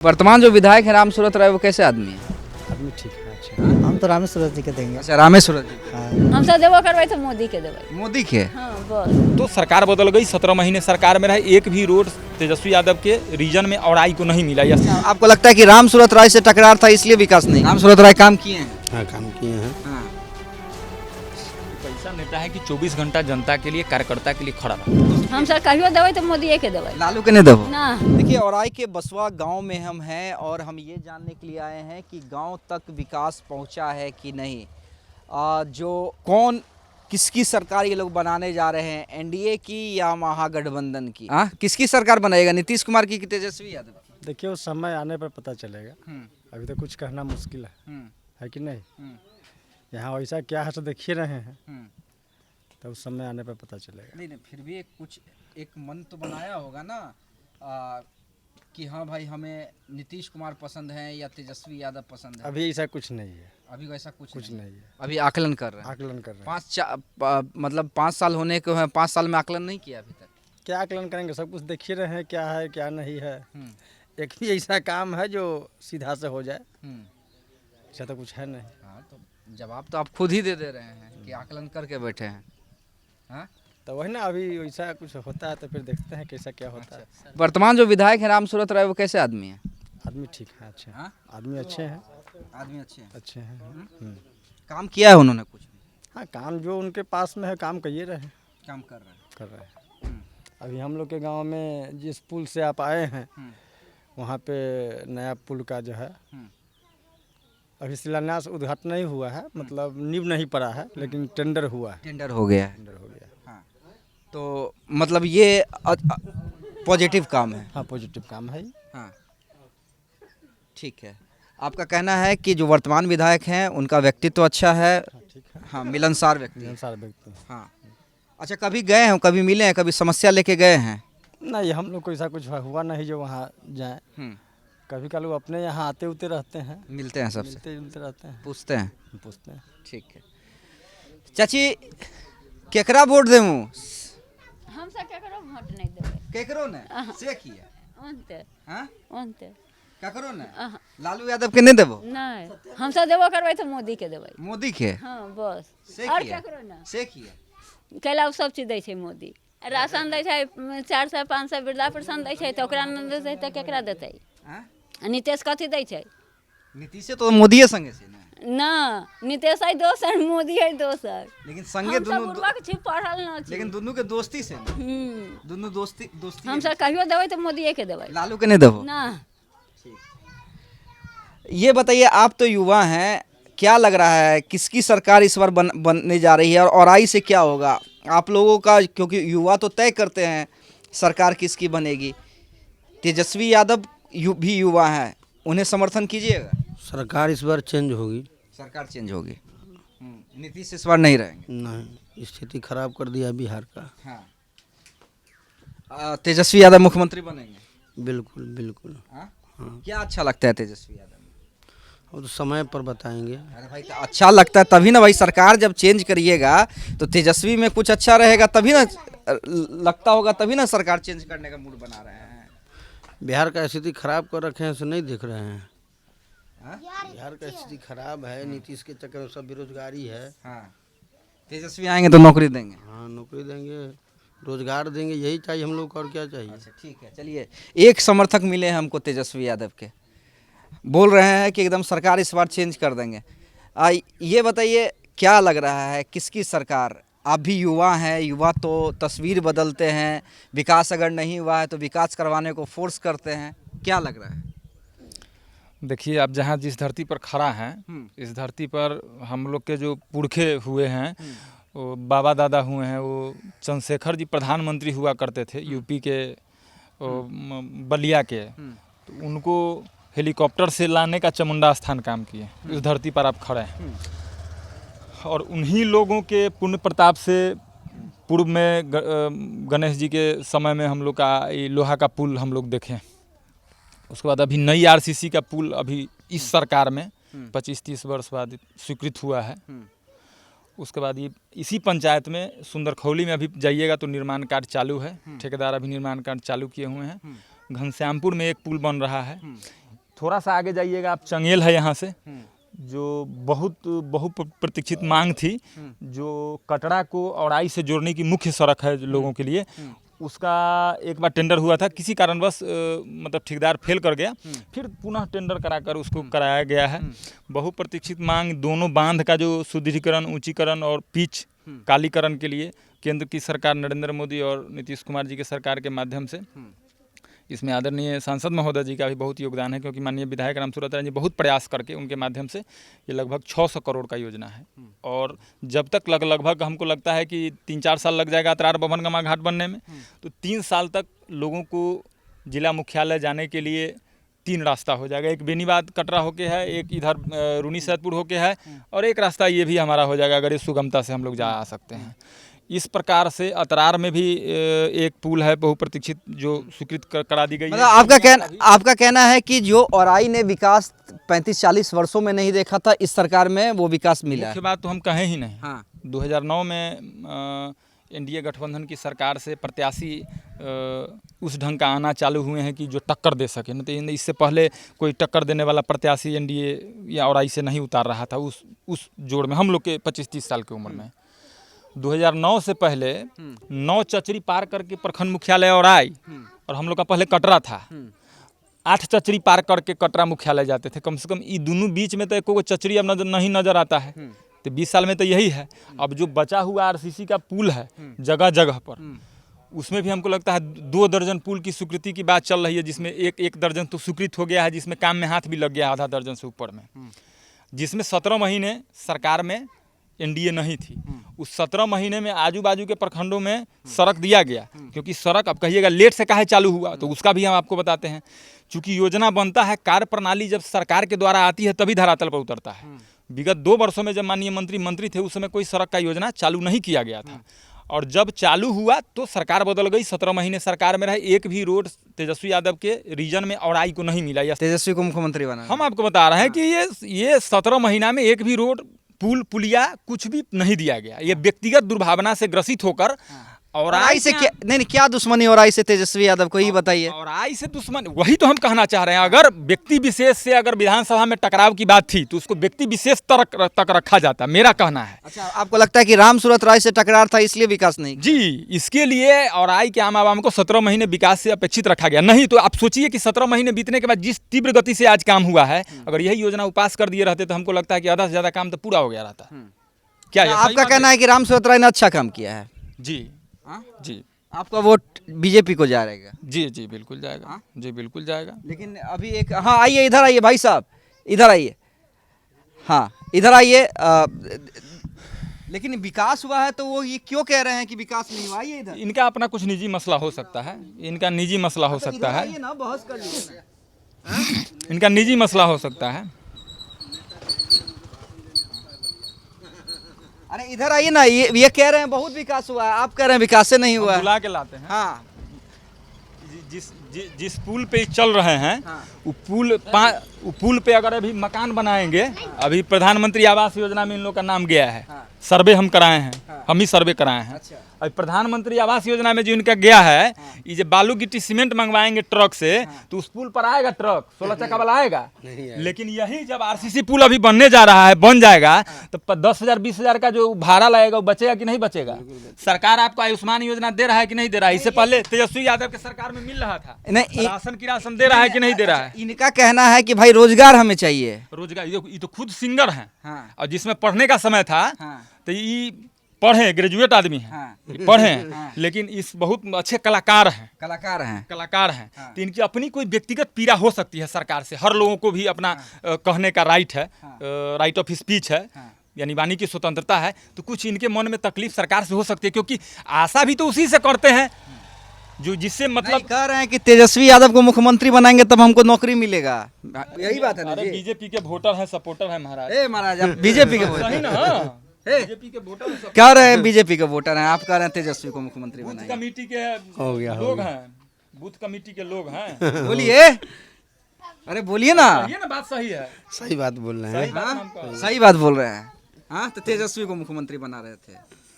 वर्तमान जो विधायक है राम सूरत राय, वो कैसे आदमी है? आदमी ठीक है, अच्छा। हम तो रामेश्वर जी के देंगे। अच्छा, रामेश्वर जी। हाँ। हम सब देवो करवाई तो मोदी के देवाई। मोदी के? हाँ बस। तो सरकार बदल गई, 17 महीने सरकार में रहे, एक भी रोड तेजस्वी यादव के रीजन में औराई को नहीं मिला। आपको लगता है कि राम सूरत राय से टकरार था इसलिए विकास नहीं? राम सूरत राय काम किए हैं? हाँ, काम किए हैं। हाँ। ऐसा नेता है कि 24 घंटा जनता के लिए, कार्यकर्ता के लिए खड़ा रहा। हम सब कहियो देवाई तो मोदी के देवाई। लालू के नहीं देवो? ना। देखिए, औराई के बसवा गांव में हम हैं और हम ये जानने के लिए आए हैं कि गांव तक विकास पहुंचा है कि नहीं। जो कौन किसकी सरकार ये लोग बनाने जा रहे हैं, एनडीए की या महागठबंधन की? किसकी सरकार बनाएगा, नीतीश कुमार की कि तेजस्वी यादव की? देखिए, उस समय आने पर पता चलेगा। अभी तो कुछ कहना मुश्किल है कि नहीं? यहाँ वैसा क्या है तो देख ही रहे हैं, तो उस समय आने पर पता चलेगा। नहीं, फिर भी एक मन तो बनाया होगा ना कि हाँ भाई, हमें नीतीश कुमार पसंद है या तेजस्वी यादव पसंद है। अभी ऐसा कुछ नहीं है। अभी वैसा कुछ नहीं है। है। अभी आकलन कर रहे हैं। आकलन कर रहे हैं। मतलब 5 साल होने को है, 5 साल में आकलन नहीं किया अभी तक। क्या आकलन करेंगे? सब कुछ देख ही रहे हैं, क्या है क्या नहीं है। एक भी ऐसा काम है जो सीधा से हो जाए, ऐसा तो कुछ है नहीं। हाँ, तो जवाब तो आप खुद ही दे रहे हैं कि आकलन करके बैठे हैं। हाँ, तो वही ना, अभी वैसा कुछ होता है तो फिर देखते हैं कैसा क्या होता है। वर्तमान जो विधायक है राम सूरत राय, वो कैसे आदमी है? आदमी ठीक है, अच्छे हैं। हाँ? आदमी अच्छे हैं। आदमी अच्छे हैं। अच्छे हैं। काम किया है उन्होंने कुछ? हाँ, काम जो उनके पास में है काम करिए रहे हैं। काम कर रहे हैं। कर रहे हैं। अभी हम लोग के गांव में जिस पुल से आप आए हैं, वहाँ पे नया पुल का जो है अभी शिलान्यास उद्घाटन नहीं हुआ है, मतलब नींव नहीं पड़ा है, लेकिन टेंडर हुआ है। टेंडर हो गया है। टेंडर हो गया। हाँ, तो मतलब ये पॉजिटिव काम है। हाँ, पॉजिटिव काम है। हाँ, ठीक है। आपका कहना है कि जो वर्तमान विधायक हैं उनका व्यक्तित्व अच्छा है। हाँ, ठीक है। हाँ, मिलनसार व्यक्ति। मिलनसार व्यक्ति। हाँ। अच्छा, कभी गए हैं, कभी मिले हैं, कभी समस्या लेके गए हैं? नहीं, हम लोग को ऐसा कुछ हुआ नहीं जो वहाँ जाएं। कभी कभी वो अपने यहाँ आते उते रहते हैं, मिलते हैं, सबसे मिलते जुलते रहते हैं, पूछते हैं। हैं। ठीक है। चाची, केकरा वोट देमु? हम सब केकरो वोट नहीं देवाई। केकरो ने से किया? ओनते। हां? ओनते। केकरो ने? लालू यादव के नहीं देबो? नहीं, हम सब देवो करवाई तो मोदी के देवाई। मोदी के? हाँ बस। से और किया? केकरो ना। से किया? कैला उ सब चीज दै छै मोदी। राशन दै छै 400 500, वृद्धा पेंशन दै छै तो ओकरा न देतै तो केकरा देतै? हां? नीतीश कथी दै छै? नीतीश से तो मोदी संगे से ना। ना, नीतीश है दोसर, मोदी है दोसर। लेकिन संगे हम सब दोनों बुढ़वा के पढ़ल ना छी। लेकिन दोनों के दोस्ती से ना। दोनों दोस्ती हम सब कहियो देबै तो मोदी के देबै। लालू के नहीं देबो? ना। ये बताइए, आप तो युवा हैं, क्या लग रहा है किसकी सरकार इस बार बनने जा रही है और औराई से क्या होगा आप लोगों का? क्योंकि युवा तो तय करते हैं सरकार किसकी बनेगी। तेजस्वी यादव भी युवा हैं, उन्हें समर्थन कीजिएगा? सरकार इस बार चेंज होगी। सरकार चेंज होगी। नीतीश इस बार नहीं रहेंगे? नहीं, स्थिति खराब कर दिया बिहार का। हाँ। तेजस्वी यादव मुख्यमंत्री बनेंगे? बिल्कुल बिल्कुल। हाँ? हाँ। क्या अच्छा लगता है तेजस्वी यादव? वो तो समय पर बताएंगे। अरे भाई, तो अच्छा लगता है तभी ना भाई। सरकार जब चेंज करिएगा तो तेजस्वी में कुछ अच्छा रहेगा तभी ना, लगता होगा तभी ना सरकार चेंज करने का मूड बना रहे हैं। बिहार का स्थिति खराब कर रखे हैं, सो नहीं देख रहे हैं। हाँ? बिहार का स्थिति खराब है, नीतीश के चक्कर में सब बेरोजगारी है। हाँ, तेजस्वी आएंगे तो नौकरी देंगे। हाँ, नौकरी देंगे, रोजगार देंगे, यही चाहिए हम लोग को, और क्या चाहिए। अच्छा, ठीक है। चलिए, एक समर्थक मिले हैं हमको तेजस्वी यादव के, बोल रहे हैं कि एकदम सरकार इस बार चेंज कर देंगे। ये बताइए, क्या लग रहा है किसकी सरकार? आप भी युवा हैं, युवा तो तस्वीर बदलते हैं। विकास अगर नहीं हुआ है तो विकास करवाने को फोर्स करते हैं। क्या लग रहा है? देखिए, आप जहाँ जिस धरती पर खड़ा हैं, इस धरती पर हम लोग के जो पुरखे हुए हैं, वो बाबा दादा हुए हैं, वो चंद्रशेखर जी प्रधानमंत्री हुआ करते थे यूपी के, बलिया के। तो उनको हेलीकॉप्टर से लाने का चामुंडा स्थान काम किए। इस धरती पर आप खड़े हैं और उन्हीं लोगों के पुण्य प्रताप से पूर्व में गणेश जी के समय में हम लोग का ये लोहा का पुल हम लोग देखें। उसके बाद अभी नई आरसीसी का पुल अभी इस सरकार में 25-30 वर्ष बाद स्वीकृत हुआ है। उसके बाद ये इसी पंचायत में सुंदरखौली में अभी जाइएगा तो निर्माण कार्य चालू है। ठेकेदार अभी निर्माण कार्य चालू किए हुए हैं। घनश्यामपुर में एक पुल बन रहा है। थोड़ा सा आगे जाइएगा आप, चंगेल है यहाँ से, जो बहुत प्रतीक्षित मांग थी, जो कटरा को औराई से जोड़ने की मुख्य सड़क है लोगों के लिए, उसका एक बार टेंडर हुआ था, किसी कारणवश मतलब ठेकेदार फेल कर गया, फिर पुनः टेंडर कराकर उसको कराया गया है। बहुप्रतीक्षित मांग दोनों बांध का जो सुदृढ़ीकरण, ऊंचीकरण और पिच कालीकरण के लिए केंद्र की सरकार नरेंद्र मोदी और नीतीश कुमार जी के सरकार के माध्यम से, इसमें आदरणीय सांसद महोदय जी का भी बहुत योगदान है, क्योंकि माननीय विधायक रामसूरत राय जी बहुत प्रयास करके उनके माध्यम से ये लगभग 600 करोड़ का योजना है। और जब तक लगभग हमको लगता है कि 3-4 साल लग जाएगा अतरार बभन गमा घाट बनने में, तो 3 साल तक लोगों को जिला मुख्यालय जाने के लिए 3 रास्ता हो जाएगा। एक बेनीबाद कटरा होके है, एक इधर रूनी सैदपुर होके है, और एक रास्ता ये भी हमारा हो जाएगा, अगर इस सुगमता से हम लोग जा आ सकते हैं। इस प्रकार से अतरार में भी एक पुल है बहुप्रतीक्षित, जो स्वीकृत करा दी गई मतलब है। आपका कहना है कि जो औराई ने विकास 35-40 वर्षों में नहीं देखा था, इस सरकार में वो विकास मिला है। मुख्य बात तो हम कहें ही नहीं। हाँ। 2009 में एनडीए गठबंधन की सरकार से प्रत्याशी उस ढंग का आना चालू हुए हैं कि जो टक्कर दे सके, नहीं तो इससे पहले कोई टक्कर देने वाला प्रत्याशी एनडीए या औराई से नहीं उतार रहा था उस जोड़ में, हम लोग के 25-30 साल की उम्र में। 2009 से पहले 9 चचरी पार करके प्रखंड मुख्यालय औराई, और हम लोग का पहले कटरा था, 8 चचरी पार करके कटरा मुख्यालय जाते थे। कम से कम ये दोनों बीच में तो एक को चचरी अब नहीं नजर आता है। तो 20 साल में तो यही है। अब जो बचा हुआ आरसीसी का पुल है जगह जगह पर, उसमें भी हमको लगता है 2 दर्जन पुल की स्वीकृति की बात चल रही है, जिसमें एक दर्जन तो स्वीकृत हो गया है, जिसमें काम में हाथ भी लग गया आधा दर्जन से ऊपर में, जिसमें 17 महीने सरकार में एनडीए नहीं थी। उस 17 महीने में आजू बाजू के प्रखंडों में सड़क दिया गया, क्योंकि सड़क अब कहिएगा लेट से काहे चालू हुआ, तो उसका भी हम आपको बताते हैं। चूंकि योजना बनता है, कार्य प्रणाली जब सरकार के द्वारा आती है तभी धरातल पर उतरता है। विगत 2 वर्षों में जब माननीय मंत्री थे, उस समय कोई सड़क का योजना चालू नहीं किया गया था, और जब चालू हुआ तो सरकार बदल गई। 17 महीने सरकार में रहे, एक भी रोड तेजस्वी यादव के रीजन में औराई को नहीं मिला। तेजस्वी को मुख्यमंत्री बना, हम आपको बता रहे हैं कि ये 17 महीना में एक भी रोड, पुलिया कुछ भी नहीं दिया गया। ये व्यक्तिगत दुर्भावना से ग्रसित होकर औराई से क्या दुश्मनी औराई से तेजस्वी यादव को ही बताइए। औराई से दुश्मन, वही तो हम कहना चाह रहे हैं। अगर व्यक्ति विशेष से अगर विधानसभा में टकराव की बात थी तो उसको व्यक्ति विशेष तक रखा जाता, मेरा कहना है। अच्छा, आपको लगता है कि रामसूरत राय से टकरार था इसलिए विकास नहीं? जी, इसके लिए औराई के आम आवाम को 17 महीने विकास से अपेक्षित रखा गया। नहीं तो आप सोचिए कि 17 महीने बीतने के बाद जिस तीव्र गति से आज काम हुआ है, अगर यही योजना पास कर दिए रहते तो हमको लगता है कि आधा से ज्यादा काम तो पूरा हो गया रहता। क्या आपका कहना है कि रामसूरत राय ने अच्छा काम किया है? जी जी। आपका वोट बीजेपी को जा रहेगा? जी बिल्कुल जाएगा। जी बिल्कुल जाएगा। लेकिन अभी एक, हाँ आइए, इधर आइए भाई साहब, इधर आइए। हाँ इधर आइए। लेकिन विकास हुआ है तो वो ये क्यों कह रहे हैं कि विकास नहीं हुआ? आइए इधर। इनका अपना कुछ निजी मसला हो सकता है, इनका निजी मसला हो सकता है, ना बहस कर लीजिए। इनका निजी मसला हो सकता है। अरे इधर आइए ना, ये कह रहे हैं बहुत विकास हुआ है, आप कह रहे हैं विकास से नहीं हुआ है। बुला के लाते हैं। हाँ, जिस पुल पे चल रहे हैं, वो पुल पे अगर अभी मकान बनाएंगे, अभी प्रधानमंत्री आवास योजना में इन लोग का नाम गया है, सर्वे हम कराए हैं, हम ही सर्वे कराए हैं। अभी प्रधानमंत्री आवास योजना में जो इनका गया है, ये जो बालू गिट्टी सीमेंट मंगवाएंगे ट्रक से, तो उस पुल पर आएगा ट्रक 16 चक्का वाला आएगा। लेकिन यही जब आरसीसी पुल अभी बनने जा रहा है, बन जाएगा, तो 10,000-20,000 का जो भाड़ा लगेगा वो बचेगा कि नहीं बचेगा? सरकार आपको आयुष्मान योजना दे रहा है कि नहीं दे रहा है? इससे पहले तेजस्वी यादव के सरकार में मिल रहा था, राशन की राशन दे रहा है कि नहीं दे रहा है? इनका कहना है कि भाई रोजगार हमें चाहिए। रोजगार, ये तो खुद सिंगर हैं, और जिसमें पढ़ने का समय था तो ये पढ़े, ग्रेजुएट आदमी हैं, पढ़े हैं, लेकिन इस बहुत अच्छे कलाकार हैं। तो इनकी अपनी कोई व्यक्तिगत पीड़ा हो सकती है सरकार से। हर लोगों को भी अपना कहने का राइट है, राइट ऑफ स्पीच है, यानी वाणी की स्वतंत्रता है। तो कुछ इनके मन में तकलीफ सरकार से हो सकती है, क्योंकि आशा भी तो उसी से करते हैं जो जिससे मतलब कह रहे हैं कि तेजस्वी यादव को मुख्यमंत्री बनाएंगे तब हमको नौकरी मिलेगा। यही बात है ना? अरे बीजेपी के वोटर हैं, सपोर्टर हैं महाराज। महाराज बीजेपी के वोटर सही ना? बीजेपी के वोटर कह रहे हैं, बीजेपी के वोटर हैं, आप कह रहे हैं तेजस्वी को मुख्यमंत्री बूथ बनाएंगे। कमेटी के लोग हैं, बूथ कमेटी के लोग हैं। बोलिए, अरे बोलिए ना। ये ना बात सही है, सही बात बोल रहे हैं। सही बात बोल रहे हैं। हाँ, तो तेजस्वी को मुख्यमंत्री बना रहे थे।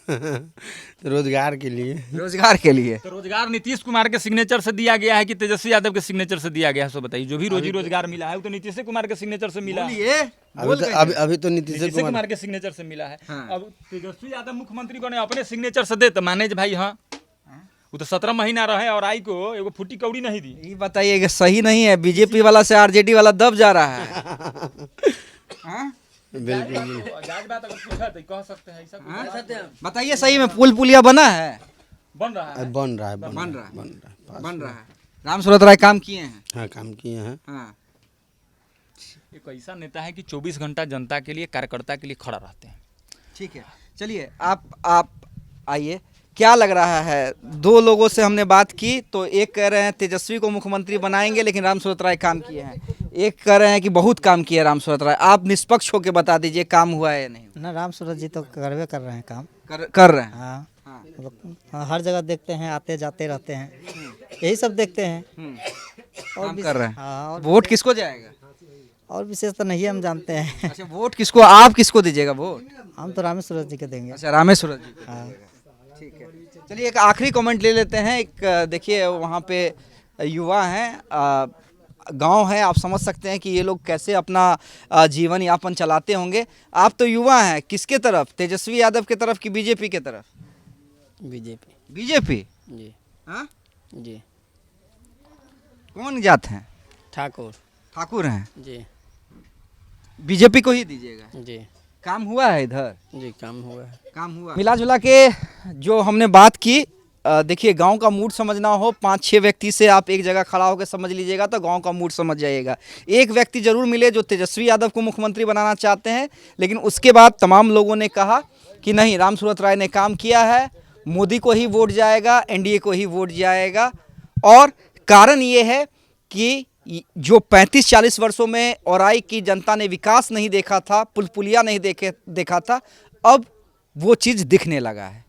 रोजगार के लिए। रोजगार के लिए। तो रोजगार नीतीश कुमार के सिग्नेचर से दिया गया है कि तेजस्वी यादव के सिग्नेचर से दिया गया है? सो बताइए, जो भी रोजी रोजगार मिला है वो तो नीतीश कुमार के सिग्नेचर से मिला है। बोलिए, अभी तो नीतीश नीतीश कुमार कुमार के सिग्नेचर से मिला है। हाँ। अब तेजस्वी यादव मुख्यमंत्री बने अपने सिग्नेचर से दे तो माने जे भाई हाँ, वो तो 17 महीना रहे और आई को एगो फुटी कौड़ी नहीं दी। ये बताइए कि सही नहीं है, बीजेपी वाला से आरजेडी वाला दब जा रहा है। हाँ? बिल्कुल जायज बात अगर पूछा तो कह सकते हैं, ऐसा कुछ बताइए, सही में पुल पुलिया बना है? बन रहा है। बन रहा है बन रहा है। राम सूरत राय काम किए हैं। हाँ, काम किए हैं। हाँ। एक ऐसा नेता है कि 24 घंटा जनता के लिए, कार्यकर्ता के लिए खड़ा रहते हैं। ठीक है, चलिए आप आइए, क्या लग रहा है? दो लोगों से हमने बात की तो एक कह रहे हैं तेजस्वी को मुख्यमंत्री बनाएंगे लेकिन राम सूरत राय काम किए हैं, एक कह रहे हैं कि बहुत काम किए राम सूरत राय। आप निष्पक्ष होकर बता दीजिए काम हुआ है या नहीं? ना, राम सूरत जी तो करवे कर रहे हैं काम। कर रहे हैं। हाँ, हाँ। हाँ, हर जगह देखते हैं, आते जाते रहते हैं, यही सब देखते हैं। काम कर रहे हैं। हाँ, और वोट किसको जाएगा? और विशेष तो नहीं हम जानते हैं। अच्छा, वोट किसको, आप किसको दीजिएगा वोट? हम तो रामेश्वर जी के देंगे। अच्छा, रामेश्वर जी। हाँ। ठीक है, चलिए एक आखिरी कमेंट ले लेते हैं। एक देखिए, वहाँ पे युवा हैं, गांव है, आप समझ सकते हैं कि ये लोग कैसे अपना जीवन यापन चलाते होंगे। आप तो युवा हैं, किसके तरफ, तेजस्वी यादव के तरफ कि बीजेपी के तरफ? बीजेपी। बीजेपी। जी हाँ, जी। कौन जात हैं? ठाकुर। ठाकुर हैं। जी बीजेपी को ही दीजिएगा। जी काम हुआ है इधर? जी, काम हुआ है। काम हुआ। मिला जुला के जो हमने बात की, देखिए गांव का मूड समझना हो, 5-6 व्यक्ति से आप एक जगह खड़ा होकर समझ लीजिएगा तो गांव का मूड समझ जाइएगा। एक व्यक्ति जरूर मिले जो तेजस्वी यादव को मुख्यमंत्री बनाना चाहते हैं, लेकिन उसके बाद तमाम लोगों ने कहा कि नहीं, राम सूरत राय ने काम किया है, मोदी को ही वोट जाएगा, एनडीए को ही वोट जाएगा। और कारण ये है कि जो 35-40 वर्षों में औराई की जनता ने विकास नहीं देखा था, पुल पुलिया नहीं देखा था, अब वो चीज़ दिखने लगा है।